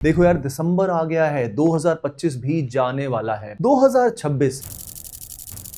देखो यार, दिसंबर आ गया है, 2025 भी जाने वाला है। 2026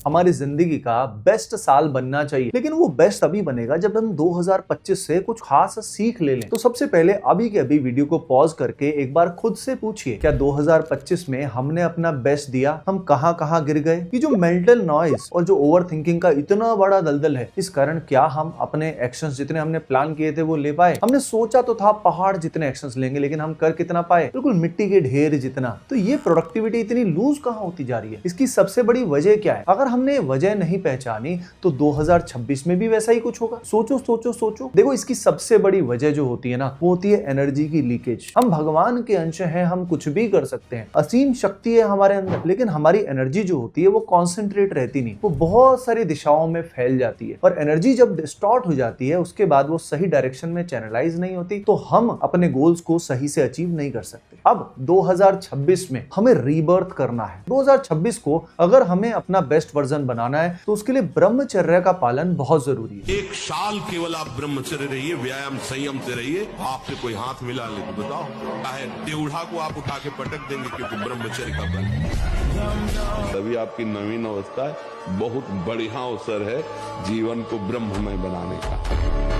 हमारी जिंदगी का बेस्ट साल बनना चाहिए, लेकिन वो बेस्ट अभी बनेगा जब हम 2025 से कुछ खास सीख ले लें। तो सबसे पहले अभी के अभी वीडियो को पॉज करके एक बार खुद से पूछिए, क्या 2025 में हमने अपना बेस्ट दिया? हम कहां गिर गए? ये जो मेंटल नॉइज और जो ओवर थिंकिंग का इतना बड़ा दलदल है, इस कारण क्या हम अपने एक्शंस जितने हमने प्लान किए थे वो ले पाए? हमने सोचा तो था पहाड़ जितने एक्शंस लेंगे, लेकिन हम कर कितना पाए? बिल्कुल मिट्टी के ढेर जितना। तो ये प्रोडक्टिविटी इतनी लूज कहां होती जा रही है? इसकी सबसे बड़ी वजह क्या है? अगर हमने वजह नहीं पहचानी तो 2026 में भी वैसा ही कुछ होगा। सोचो सोचो सोचो। देखो, इसकी सबसे बड़ी वजह जो होती है ना, वो होती है एनर्जी की लीकेज। हम भगवान के अंश हैं, हम कुछ भी कर सकते हैं, असीम शक्ति है हमारे अंदर, लेकिन हमारी एनर्जी जो होती है वो कॉन्सेंट्रेट रहती नहीं, वो बहुत सारी दिशाओं में फैल जाती है। और एनर्जी जब डिस्टॉर्ट हो जाती है, उसके बाद वो सही डायरेक्शन में चैनलाइज नहीं होती, तो हम अपने गोल्स को सही से अचीव नहीं कर सकते। अब 2026 में हमें रीबर्थ करना है। 2026 को अगर हमें अपना बेस्ट वर्जन बनाना है तो उसके लिए ब्रह्मचर्य का पालन बहुत जरूरी है। एक साल केवल आप ब्रह्मचर्य रहिए, व्यायाम संयम से रहिए। आपसे कोई हाथ मिला ले तो बताओ, चाहे देवढ़ा को आप उठा के पटक देंगे, क्योंकि ब्रह्मचर्य का बल। तभी आपकी नवीन अवस्था बहुत बढ़िया अवसर है जीवन को ब्रह्ममय बनाने का।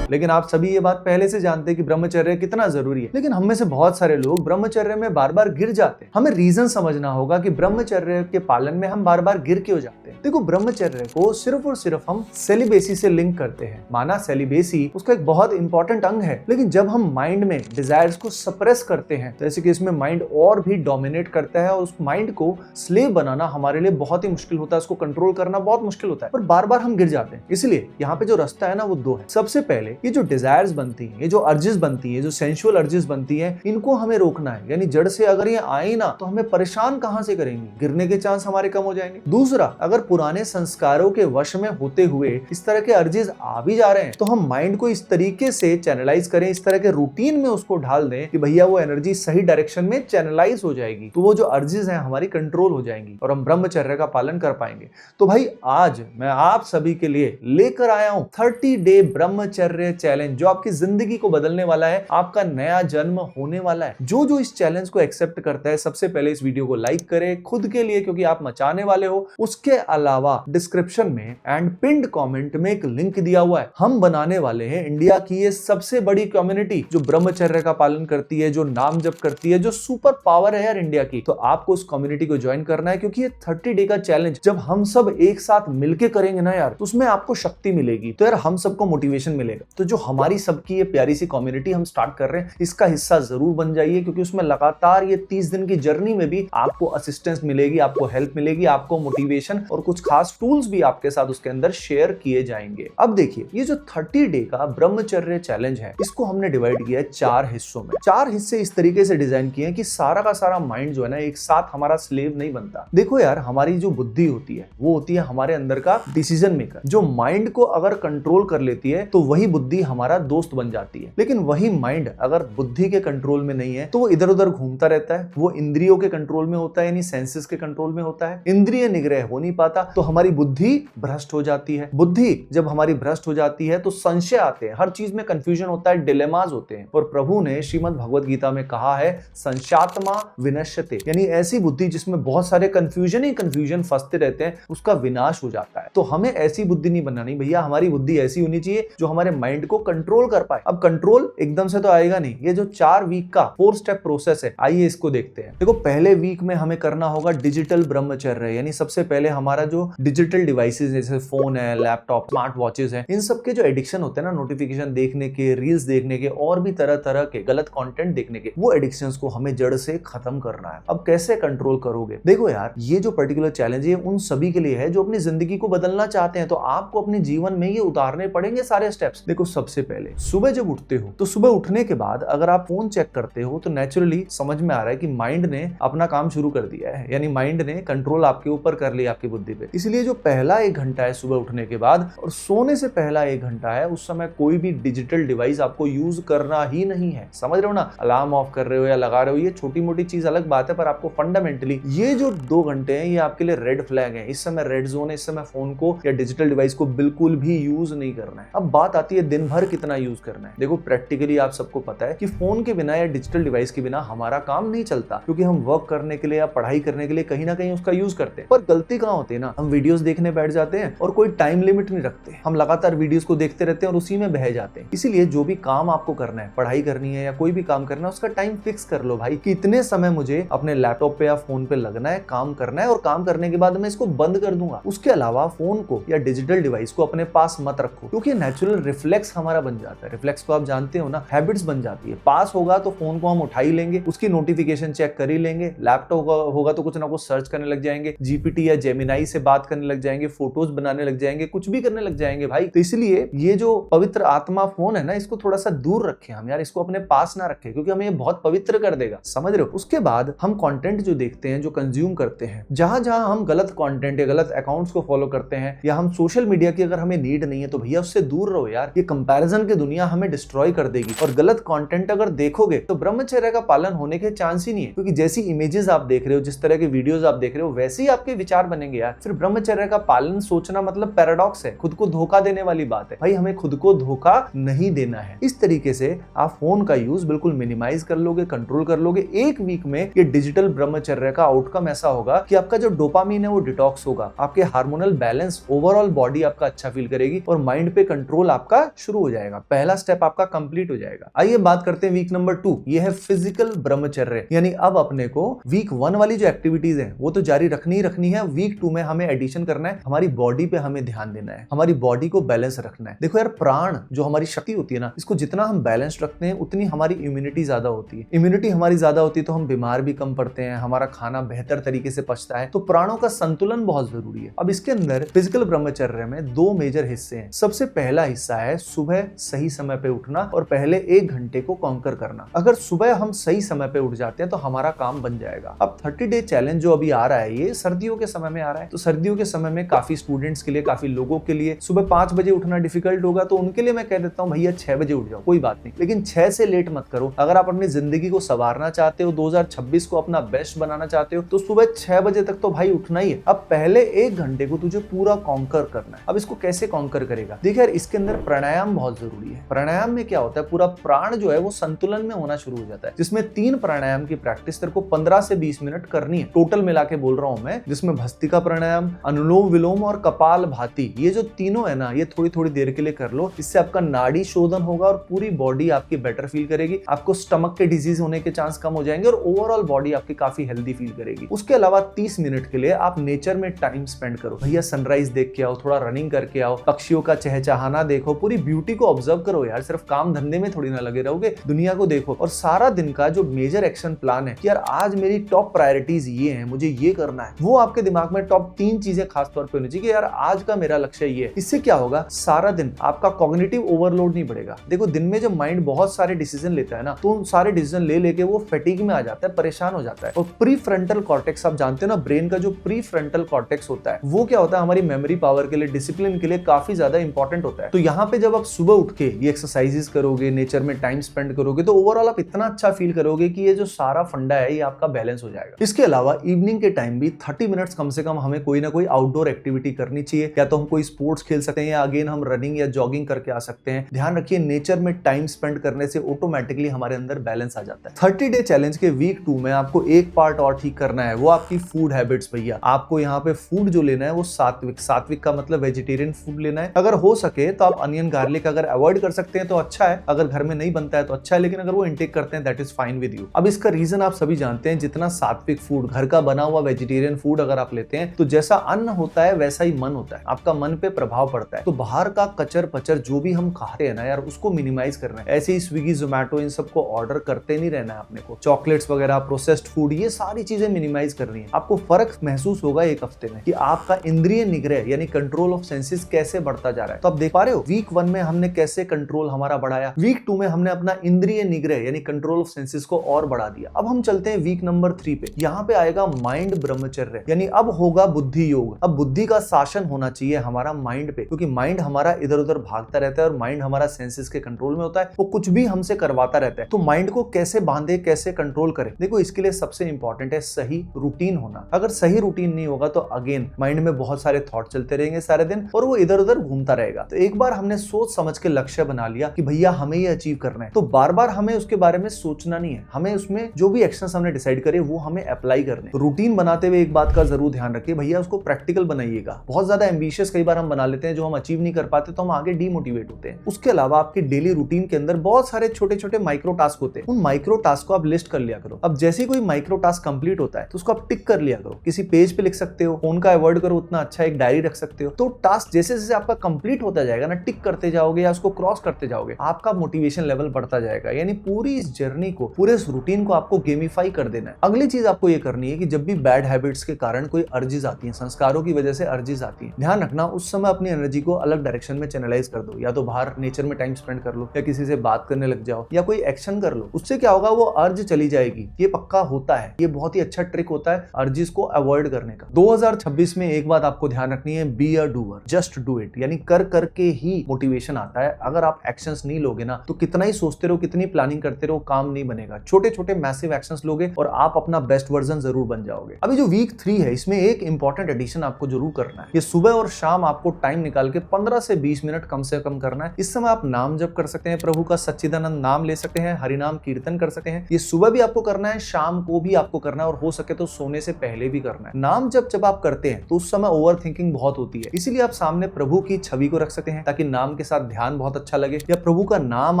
लेकिन आप सभी ये बात पहले से जानते हैं कि ब्रह्मचर्य कितना जरूरी है, लेकिन हम में से बहुत सारे लोग ब्रह्मचर्य में बार बार गिर जाते हैं। हमें रीजन समझना होगा कि ब्रह्मचर्य के पालन में हम बार बार गिर क्यों जाते हैं। देखो, ब्रह्मचर्य को सिर्फ और सिर्फ हम सेलिबेसी से लिंक करते हैं। माना सेलिबेसी उसका एक बहुत इंपॉर्टेंट अंग है, लेकिन जब हम माइंड में डिजायर्स को सप्रेस करते हैं, जैसे कि इसमें माइंड और भी डोमिनेट करता है और उस माइंड को स्लेव बनाना हमारे लिए बहुत ही मुश्किल होता है, उसको कंट्रोल करना बहुत मुश्किल होता है, और बार बार हम गिर जाते हैं। इसलिए यहाँ पे जो रास्ता है ना, वो दो है। सबसे पहले ये जो डिजायर्स बनती हैं, ये जो अर्जेस बनती हैं, जो सेंसुअल अर्जेस बनती हैं, इनको हमें रोकना है। यानी जड़ से अगर ये आए ना, तो हमें परेशान कहां से करेंगी, गिरने के चांस हमारे कम हो जाएंगे। दूसरा, अगर पुराने संस्कारों के वश में होते हुए इस तरह के अर्जेस आ भी जा रहे हैं, तो हम माइंड को इस तरीके से चैनलाइज करें, इस तरह के रूटीन में उसको ढाल दें कि भैया वो एनर्जी सही डायरेक्शन में चैनलाइज हो जाएगी, तो वो जो अर्जेस हैं हमारी कंट्रोल हो जाएंगी और हम ब्रह्मचर्य का पालन कर पाएंगे। तो भाई, आज मैं आप सभी के लिए लेकर आया हूं 30 डे ब्रह्मचर्य चैलेंज, जो आपकी जिंदगी को बदलने वाला है। आपका नया जन्म होने वाला है। जो जो इस चैलेंज को एक्सेप्ट करता है, सबसे पहले इस वीडियो को लाइक करे खुद के लिए, क्योंकि आप मचाने वाले हो। उसके अलावा डिस्क्रिप्शन में एंड पिन्ड कमेंट में एक लिंक दिया हुआ है। हम बनाने वाले हैं इंडिया की ये सबसे बड़ी कम्युनिटी जो ब्रह्मचर्य का पालन करती है, जो नाम जप करती है, जो सुपर पावर है यार इंडिया की। तो आपको उस कम्युनिटी को ज्वाइन करना है, क्योंकि ये 30 डे का चैलेंज जब हम सब एक साथ मिलकर करेंगे ना यार, तो उसमें आपको शक्ति मिलेगी, तो यार हम सबको मोटिवेशन मिलेगा। तो जो हमारी सबकी ये प्यारी सी कम्युनिटी हम स्टार्ट कर रहे हैं, इसका हिस्सा जरूर बन जाइए, क्योंकि उसमें लगातार ये 30 दिन की जर्नी में भी आपको असिस्टेंस मिलेगी, आपको हेल्प मिलेगी, आपको मोटिवेशन और कुछ खास टूल्स भी आपके साथ उसके अंदर शेयर किए जाएंगे। अब देखिए, ये जो 30 डे का ब्रह्मचर्य चैलेंज है, इसको हमने डिवाइड किया है 4 हिस्सों में। 4 हिस्से इस तरीके से डिजाइन किए हैं कि सारा का सारा माइंड जो है ना, एक साथ हमारा स्लेव नहीं बनता। देखो यार, हमारी जो बुद्धि होती है वो होती है हमारे अंदर का डिसीजन मेकर। जो माइंड को अगर कंट्रोल कर लेती है, तो वही बुद्धि हमारा दोस्त बन जाती है। लेकिन वही माइंड अगर बुद्धि के कंट्रोल में नहीं है, तो वो इधर उधर घूमता रहता है, वो इंद्रियों के कंट्रोल में होता है, यानी सेंसेस के कंट्रोल में होता है। इंद्रिय निग्रह हो नहीं पाता, तो हमारी बुद्धि भ्रष्ट हो जाती है। बुद्धि जब हमारी भ्रष्ट हो जाती है, तो संशय आते हैं, हर चीज में कंफ्यूजन होता है, डिलेमाज होते हैं। और प्रभु ने श्रीमद् भगवत गीता में कहा है, संशात्मा विनश्यते, यानी ऐसी बुद्धि जिसमें बहुत सारे कंफ्यूजन ही कंफ्यूजन फंसते रहते हैं, उसका विनाश हो जाता है। तो हमें ऐसी बुद्धि नहीं बनानी भैया, हमारी बुद्धि ऐसी होनी चाहिए जो हमारे माइंड को कंट्रोल कर पाए। अब कंट्रोल एकदम से तो आएगा नहीं, ये जो 4 वीक का 4 स्टेप प्रोसेस है, आइए इसको देखते हैं। देखो, पहले वीक में हमें करना होगा डिजिटल ब्रह्मचर्य, यानी सबसे पहले हमारा जो डिजिटल डिवाइसेस जैसे फोन है, लैपटॉप, स्मार्ट वॉचेस है, इन सब के जो एडिक्शन होते हैं ना, नोटिफिकेशन देखने के, रील्स देखने के और भी तरह तरह के गलत कंटेंट देखने के, वो एडिक्शंस को हमें जड़ से खत्म करना है। अब कैसे कंट्रोल करोगे? देखो यार, ये जो पर्टिकुलर चैलेंज है उन सभी के लिए है जो अपनी जिंदगी को बदलना चाहते हैं। तो आपको अपने जीवन में ये उतारने पड़ेंगे सारे स्टेप्स। देखो, सबसे पहले सुबह जब उठते हो, तो सुबह उठने के बाद अगर आप फोन चेक करते हो, तो नेचुरली समझ में आ रहा है कि माइंड ने अपना काम शुरू कर दिया है, यानी माइंड ने कंट्रोल आपके ऊपर कर लिया, आपकी बुद्धि पे। इसलिए जो पहला 1 घंटा है सुबह उठने के बाद और सोने से पहला 1 घंटा है, उस समय कोई भी डिजिटल डिवाइस आपको यूज करना ही नहीं है। समझ रहे हो ना? अलार्म ऑफ कर रहे हो या लगा रहे हो, ये छोटी मोटी चीज अलग बात है, पर आपको फंडामेंटली ये जो 2 घंटे हैं, ये आपके लिए रेड फ्लैग है। इस समय रेड जोन है, इस समय फोन को या डिजिटल डिवाइस को बिल्कुल भी यूज नहीं करना है। अब बात आती है दिन भर कितना यूज करना है। देखो प्रैक्टिकली आप सबको पता है कि फोन के बिना या डिजिटल डिवाइस के बिना हमारा काम नहीं चलता, क्योंकि हम वर्क करने के लिए या पढ़ाई करने के लिए कहीं ना कहीं उसका यूज करते हैं। पर गलती कहाँ होती है ना, हम वीडियोस देखने बैठ जाते हैं और कोई टाइम लिमिट नहीं रखते, हम लगातार वीडियोस को देखते रहते हैं और उसी में बह जाते हैं। इसीलिए जो भी काम आपको करना है, पढ़ाई करनी है या कोई भी काम करना है, उसका टाइम फिक्स कर लो भाई कि इतने समय मुझे अपने लैपटॉप पे या फोन पे लगना है, काम करना है, और काम करने के बाद मैं इसको बंद कर दूंगा। उसके अलावा फोन को या डिजिटल डिवाइस को अपने पास मत रखो, क्योंकि नेचुरल रिफ्लेक्स हमारा बन जाता है। रिफ्लेक्स को आप जानते हो ना, हैबिट्स बन जाती है। पास होगा तो फोन को हम उठा ही लेंगे, उसकी नोटिफिकेशन चेक कर ही लेंगे। लैपटॉप होगा तो कुछ ना कुछ सर्च करने लग जाएंगे, जीपीटी या जेमिनाई से बात करने लग जाएंगे, फोटोज बनाने लग जाएंगे, कुछ भी करने लग जाएंगे भाई। तो इसलिए ये जो पवित्र आत्मा फोन है ना, इसको थोड़ा सा दूर रखें हम यार, इसको अपने पास ना रखें, क्योंकि हमें ये बहुत पवित्र कर देगा, समझ रहे हो। उसके बाद हम कंटेंट जो देखते हैं, जो कंज्यूम करते हैं, जहां जहां हम गलत कंटेंट या गलत अकाउंट्स को फॉलो करते हैं, या हम सोशल मीडिया की अगर हमें नीड नहीं है तो भैया उससे दूर रहो यार। ये कंपैरिजन की दुनिया हमें डिस्ट्रॉय कर देगी, और गलत कंटेंट अगर देखोगे तो ब्रह्मचर्य का पालन होने के चांस ही नहीं है, क्योंकि जैसी इमेजेस आप देख रहे हो, जिस तरह के वीडियोस आप देख रहे हो, वैसे ही आपके विचार बनेंगे यार। फिर ब्रह्मचर्य का पालन सोचना मतलब पैराडॉक्स है, खुद को धोखा देने वाली बात है। भाई हमें खुद को धोखा नहीं देना है। इस तरीके से आप फोन का यूज बिल्कुल मिनिमाइज कर लोगे, कंट्रोल कर लोगे। एक वीक में ये डिजिटल ब्रह्मचर्य का आउटकम ऐसा होगा कि आपका जो डोपामीन है वो डिटॉक्स होगा, आपके हार्मोनल बैलेंस, ओवरऑल बॉडी आपका अच्छा फील करेगी, और माइंड पे कंट्रोल आपका शुरू हो जाएगा। पहला स्टेप आपका कंप्लीट हो जाएगा। आइए बात करते हैं वीक नंबर 2, ये है फिजिकल ब्रह्मचर्य। यानी अब अपने को वीक 1 वाली जो एक्टिविटीज है वो तो जारी रखनी है, वीक 2 में हमें एडिशन करना है। हमारी बॉडी पे हमें ध्यान देना है, हमारी बॉडी को बैलेंस रखना है। देखो यार, प्राण जो हमारी शक्ति होती है ना, इसको जितना हम बैलेंस रखते हैं उतनी हमारी इम्यूनिटी ज्यादा होती है। इम्यूनिटी हमारी ज्यादा होती है तो हम बीमार भी कम पड़ते हैं, हमारा खाना बेहतर तरीके से पचता है। तो प्राणों का संतुलन बहुत जरूरी है। अब इसके अंदर फिजिकल ब्रह्मचर्य में 2 मेजर हिस्से हैं। सबसे पहला हिस्सा है सुबह सही समय पे उठना और पहले 1 घंटे को कॉन्कर करना। अगर सुबह हम सही समय पे उठ जाते हैं तो हमारा काम बन जाएगा। अब 30 डे चैलेंज जो अभी आ रहा है, ये सर्दियों के समय में आ रहा है। तो सर्दियों के समय में काफी स्टूडेंट्स के लिए, काफी लोगों के लिए सुबह 5 बजे उठना डिफिकल्ट होगा, तो उनके लिए मैं कह देता हूँ भैया 6 बजे उठ जाओ, कोई बात नहीं, लेकिन 6 से लेट मत करो। अगर आप अपनी जिंदगी को संवारना चाहते हो, 2026 को अपना बेस्ट बनाना चाहते हो, तो सुबह 6 बजे तक तो भाई उठना ही है। अब पहले 1 घंटे को तुझे पूरा कॉन्कर करना है। अब इसको कैसे कॉन्कर करेगा? देखिए यार, इसके अंदर प्राणायाम बहुत जरूरी है। प्राणायाम में क्या होता है, पूरा प्राण जो है वो संतुलन में होना शुरू हो जाता है, जिसमें 3 प्राणायाम की प्रैक्टिस तेरे को 15 से 20 मिनट करनी है। टोटल मिला के बोल रहा हूं मैं, जिसमें भस्त्रिका प्राणायाम, अनुलोम विलोम और कपाल भाती, ये जो तीनों है ना, ये थोड़ी थोड़ी देर के लिए कर लो। इससे आपका नाड़ी शोधन होगा और पूरी बॉडी आपकी बेटर फील करेगी। आपको स्टमक के डिजीज होने के चांस कम हो जाएंगे और ओवरऑल बॉडी आपकी काफी हेल्दी फील करेगी। उसके अलावा 30 मिनट के लिए आप नेचर में टाइम स्पेंड करो। भैया सनराइज देख के आओ, थोड़ा रनिंग करके आओ, पक्षियों का चहचहाना देखो, पूरी ब्यूटी को ऑब्जर्व करो यार। सिर्फ काम धंधे में थोड़ी ना लगे रहोगे, दुनिया को देखो। और सारा दिन का जो मेजर एक्शन प्लान है कि यार आज मेरी टॉप प्रायोरिटीज ये हैं, मुझे ये करना है, वो आपके दिमाग में टॉप 3 चीजें खास तौर पे होनी चाहिए कि यार आज का मेरा लक्ष्य ये है। इससे क्या होगा, सारा दिन आपका कॉग्निटिव ओवरलोड नहीं बढ़ेगा। देखो दिन में जब माइंड बहुत सारे डिसीजन लेता है ना, तो उन सारे डिसीजन ले लेके वो फैटिग में आ जाता है, परेशान हो जाता है। और प्री फ्रंटल कॉर्टेक्स, आप जानते हो ना, ब्रेन का जो प्री फ्रंटल कॉर्टेक्स होता है, वो क्या होता है, हमारी मेमोरी पावर के लिए, डिसिप्लिन के लिए काफी ज्यादा इंपॉर्टेंट होता है। तो यहाँ पे जब आप सुबह उठ के ये एक्सरसाइजेस करोगे, नेचर में टाइम स्पेंड करोगे, तो ओवरऑल आप इतना अच्छा फील करोगे कि ये जो सारा फंडा है ये आपका बैलेंस हो जाएगा। इसके अलावा इवनिंग के टाइम भी 30 मिनट्स कम से कम हमें कोई ना कोई आउटडोर एक्टिविटी करनी चाहिए। या तो हम कोई स्पोर्ट्स खेल सकते हैं, या अगेन हम रनिंग या जॉगिंग करके आ सकते हैं। ध्यान रखिए, नेचर में टाइम स्पेंड करने से ऑटोमेटिकली हमारे अंदर बैलेंस आ जाता है। 30 डे चैलेंज के वीक 2 में आपको एक पार्ट और ठीक करना है, वो आपकी फूड हैबिट्स। भैया आपको यहाँ पे फूड जो लेना है वो सात्विक, सात्विक का मतलब वेजिटेरियन फूड लेना है। अगर हो सके तो आप अनियन गार्लिक अगर अवॉइड कर सकते हैं तो अच्छा है, अगर घर में नहीं बनता है तो अच्छा है, लेकिन अगर वो इंटेक करते हैं that is fine with you. अब इसका रीजन आप सभी जानते हैं, जितना सात्विक फूड, घर का बना हुआ वेजिटेरियन फूड अगर आप लेते हैं तो जैसा अन्न होता है वैसा ही मन होता है, आपका मन पे प्रभाव पड़ता है। तो बाहर का कचर पचर जो भी हम खाते हैं ना यार, उसको मिनिमाइज करना है। ऐसे ही स्विगी जोमेटो इन सबको ऑर्डर करते नहीं रहना है अपने को। चॉकलेट्स वगैरह, प्रोसेस्ड फूड, ये सारी चीजें मिनिमाइज करनी है। आपको फर्क महसूस होगा एक हफ्ते में कि आपका इंद्रिय निग्रह यानी कंट्रोल ऑफ सेंसेस कैसे बढ़ता जा रहा है। तो आप देख पा रहे हो वीक 1 में हमने कैसे कंट्रोल हमारा बढ़ाया, वीक 2 में हमने अपना इंद्रिय निग्रह यानी कंट्रोल ऑफ सेंसेस को और बढ़ा दिया। अब हम चलते हैं वीक नंबर 3 पे। यहाँ पे आएगा माइंड ब्रह्मचर्य, यानी अब होगा बुद्धि योग। अब बुद्धि का शासन होना चाहिए हमारा माइंड पे, क्योंकि माइंड हमारा इधर उधर भागता रहता है और माइंड हमारा सेंसेस के कंट्रोल में होता है, वो कुछ भी हमसे करवाता रहता है। तो माइंड को कैसे बांधे, कैसे कंट्रोल करें? देखो इसके लिए सबसे इंपॉर्टेंट है सही रूटीन होना। अगर सही रूटीन नहीं होगा तो अगेन माइंड में बहुत सारे थॉट चलते रहेंगे सारे दिन और वो इधर उधर घूमता रहेगा। तो एक बार हमने सोच समझ के लक्ष्य बना लिया कि भैया हमें ये अचीव करना है, तो बार बार हमें उसके बारे में सोचना नहीं है, हमें उसमें जो भी एक्शंस हमने डिसाइड करे वो हमें अप्लाई करने। रूटीन बनाते हुए एक बात का जरूर ध्यान रखिए, भैया उसको प्रैक्टिकल बनाइएगा। बहुत ज्यादा एम्बिशियस कई बार हम बना लेते हैं, जो हम अचीव नहीं कर पाते तो हम आगे डीमोटिवेट होते हैं। उसके अलावा आपकी डेली रूटीन के अंदर बहुत सारे छोटे छोटे माइक्रो टास्क होते हैं, उन माइक्रो टास्क को आप लिस्ट कर लिया करो। अब जैसे ही कोई माइक्रो टास्क कंप्लीट होता है तो उसको आप टिक कर लिया करो, किसी पेज पे लिख सकते हो, फोन का अवॉइड करो उतना अच्छा, एक डायरी रख सकते हो। तो टास्क जैसे जैसे आपका कंप्लीट होता जाएगा ना, टिक करते जाओगे या उसको क्रॉस करते जाओगे, आपका मोटिवेशन लेवल बढ़ता जाएगा। यानी पूरी इस जर्नी को, पूरे इस रूटीन को आपको गेमिफाई कर देना है। अगली चीज आपको ये करनी है कि जब भी बैड हैबिट्स के कारण कोई अर्जिज आती है, संस्कारों की वजह से अर्जिज आती है, ध्यान रखना उस समय अपनी एनर्जी को अलग डायरेक्शन में चैनलाइज कर दो। या तो बाहर नेचर में टाइम स्पेंड कर लो, या किसी से बात करने लग जाओ, या कोई एक्शन कर लो। उससे क्या होगा, वो अर्ज चली जाएगी। ये पक्का होता है, ये बहुत ही अच्छा ट्रिक होता है अर्जिज को अवॉइड करने का। 2026 में एक बात आपको ध्यान रखनी है, be a doer, just do it. यानी कर करके ही मोटिवेशन आता है। अगर आप एक्शंस नहीं लोगे ना, तो कितना ही सोचते रहो, कितनी प्लानिंग करते रहो, काम नहीं बनेगा। छोटे छोटे मैसिव एक्शंस लोगे और आप अपना बेस्ट वर्जन जरूर बन जाओगे। अभी जो वीक 3 है, इसमें एक इंपॉर्टेंट एडिशन आपको जरूर करना है। ये सुबह और शाम आपको टाइम निकाल के 15 से 20 मिनट कम से कम करना है। इस समय आप नाम जप कर सकते हैं, प्रभु का सच्चिदानंद नाम ले सकते हैं, हरिनाम कीर्तन कर सकते हैं। ये सुबह भी आपको करना है, शाम को भी आपको करना है, और हो सके तो सोने से पहले भी करना है। नाम जब आप करते हैं तो उस समय ओवर थिंकिंग बहुत होती है, इसीलिए आप सामने प्रभु की छवि को रख सकते हैं ताकि नाम के साथ ध्यान बहुत अच्छा लगे। या प्रभु का नाम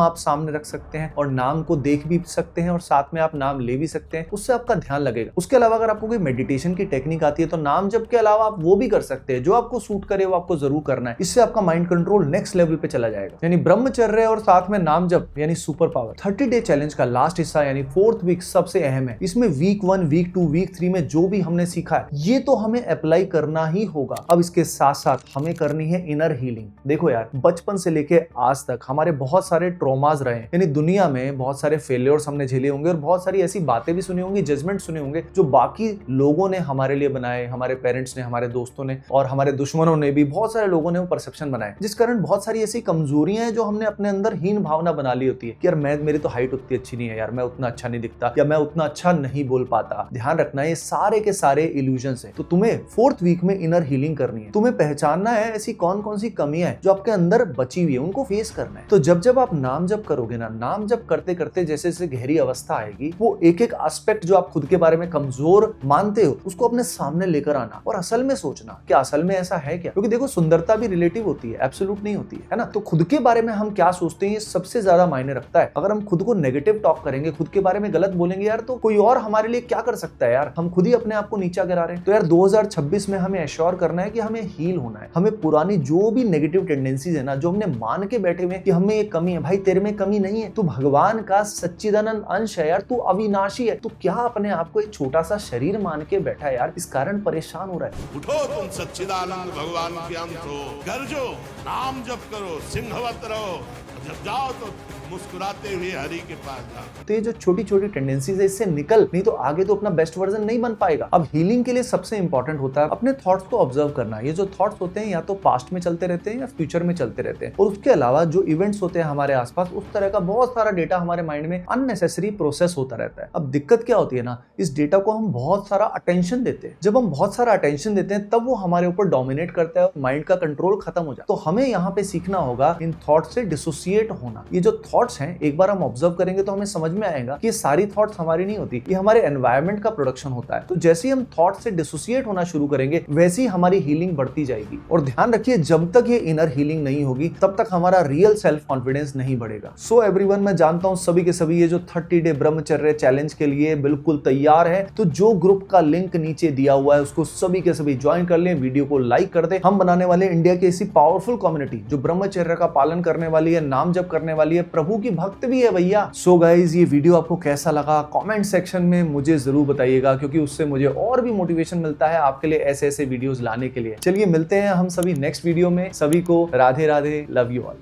आप सामने रख सकते हैं और नाम को देख भी सकते हैं और साथ में आप नाम ले भी सकते हैं, उससे आपका ध्यान लगेगा। उसके अलावा अगर आपको कोई मेडिटेशन की टेक्निक आती है तो नाम जप के अलावा आप वो भी कर सकते हैं। जो आपको सूट करे वो आपको जरूर करना है, इससे आपका माइंड कंट्रोल नेक्स्ट लेवल पे चला जाएगा। यानी ब्रह्मचर्य और साथ में नाम जप यानी सुपर पावर। 30 डे चैलेंज का लास्ट हिस्सा यानी 4th वीक सबसे अहम है। इसमें वीक 1, वीक 2, वीक 3 में जो भी हमने सीखा है ये तो हमें अप्लाई करना ही होगा। अब इसके साथ साथ हमें करनी है इनर हीलिंग। देखो यार, बचपन से लेके आज तक हमारे बहुत सारे ट्रॉमाज रहे हैं। यानी दुनिया में बहुत सारे फेलियर्स हमने झेले होंगे और बहुत सारी ऐसी बातें भी सुनी होंगी, जजमेंट सुने होंगे जो बाकी लोगों ने हमारे लिए बनाए, हमारे पेरेंट्स ने, हमारे दोस्तों ने और हमारे दुश्मनों ने भी, बहुत सारे लोगों ने वो परसेप्शन बनाए, जिस कारण बहुत सारी ऐसी कमजोरियां हैं जो हमने अपने अंदर हीन भावना बना ली होती है कि यार मेरी तो हाइट उतनी अच्छी नहीं है, यार मैं उतना अच्छा नहीं दिखता, या मैं उतना अच्छा नहीं बोल पाता। ध्यान रखना ये सारे के सारे इल्यूजन्स हैं। तो तुम्हें 4th वीक में इनर हीलिंग करनी है। तुम्हें पहचानना है ऐसी कौन कौन सी कमियां हैं जो आपके अंदर बची हुई है, उनको फेस करना है। तो जब आप नाम जप करोगे ना, नाम जप करते करते जैसे जैसे गहरी अवस्था आएगी, वो एक एक एस्पेक्ट जो आप खुद के बारे में कमजोर मानते हो उसको अपने सामने लेकर आना और असल में सोचना क्या असल में ऐसा है क्या। क्योंकि देखो, सुंदरता भी रिलेटिव होती है, एब्सोल्यूट नहीं होती है ना। तो खुद के बारे में हम क्या सोचते हैं ये सबसे ज्यादा मायने रखता है। अगर हम खुद को नेगेटिव टॉक करेंगे, खुद के बारे में गलत बोलेंगे यार, तो कोई और हमारे लिए क्या कर सकता है यार। हम खुद ही अपने आप को नीचा गिरा रहे हैं। तो यार 2026 में हमें एश्योर करना है कि हमें हील होना है। हमें पुरानी जो भी नेगेटिव टेंडेंसीज है ना, जो हमने मान के बैठे हुए कि हमें ये कमी है, भाई तेरे में कमी नहीं है, तू भगवान का सच्चिदानंद अंश है यार, तू अविनाशी है। तू क्या अपने आप को एक छोटा सा शरीर मान के बैठा है यार, इस कारण परेशान हो रहा है। उठो तुम सच्चिदानंद भगवान के अंश हो, गरजो, नाम जप करो, सिंहवत रहो, जब जाओ तो मुस्कुराते हुए हरि के पास जाओ। तो ये जो छोटी छोटी टेंडेंसीज है इससे निकल, नहीं तो आगे तो अपना बेस्ट वर्जन नहीं बन पाएगा। अब हीलिंग के लिए सबसे इंपॉर्टेंट होता है अपने थॉट्स को ऑब्जर्व करना। ये जो थॉट्स होते हैं या तो पास्ट में चलते रहते हैं या फ्यूचर में चलते रहते हैं, और उसके अलावा जो इवेंट्स होते हैं हमारे आसपास, उस तरह का बहुत सारा डेटा हमारे माइंड में अननेसेसरी प्रोसेस होता रहता है। अब दिक्कत क्या होती है ना, इस डेटा को हम बहुत सारा अटेंशन देते हैं। जब हम बहुत सारा अटेंशन देते हैं तब वो हमारे ऊपर डोमिनेट करता है, माइंड का कंट्रोल खत्म हो जाता है। तो हमें यहाँ पे सीखना होगा इन थॉट्स से डिसोसिएट होना। ये जो थॉट्स हैं एक बार हम ऑब्जर्व करेंगे तो हमें समझ में आएगा कि ये सारी थॉट्स हमारी नहीं होती, ये हमारे एनवायरनमेंट का प्रोडक्शन होता है। तो जैसे ही हम थॉट से डिसोसिएट होना शुरू करेंगे वैसे ही हमारी हीलिंग बढ़ती जाएगी। और ध्यान रखिए, जब तक ये इनर हीलिंग नहीं होगी तब तक हमारा रियल सेल्फ कॉन्फिडेंस नहीं बढ़ेगा। सो एवरीवन, मैं जानता हूं सभी के सभी ये जो 30 डे ब्रह्मचर्य चैलेंज के लिए बिल्कुल तैयार है। तो जो ग्रुप का लिंक नीचे दिया हुआ है उसको सभी के सभी ज्वाइन कर लें, वीडियो को लाइक कर दें। हम बनाने वाले इंडिया की ऐसी पावरफुल कम्युनिटी जो ब्रह्मचर्य का पालन करने वाली है, नाम जप करने वाली है, प्रभु की भक्त भी है भैया। सो गाइज, ये वीडियो आपको कैसा लगा कमेंट सेक्शन में मुझे जरूर बताइएगा, क्योंकि उससे मुझे और भी मोटिवेशन मिलता है आपके लिए ऐसे ऐसे वीडियोस लाने के लिए। चलिए मिलते हैं हम सभी नेक्स्ट वीडियो में। सभी को Radhe Radhe, love you all.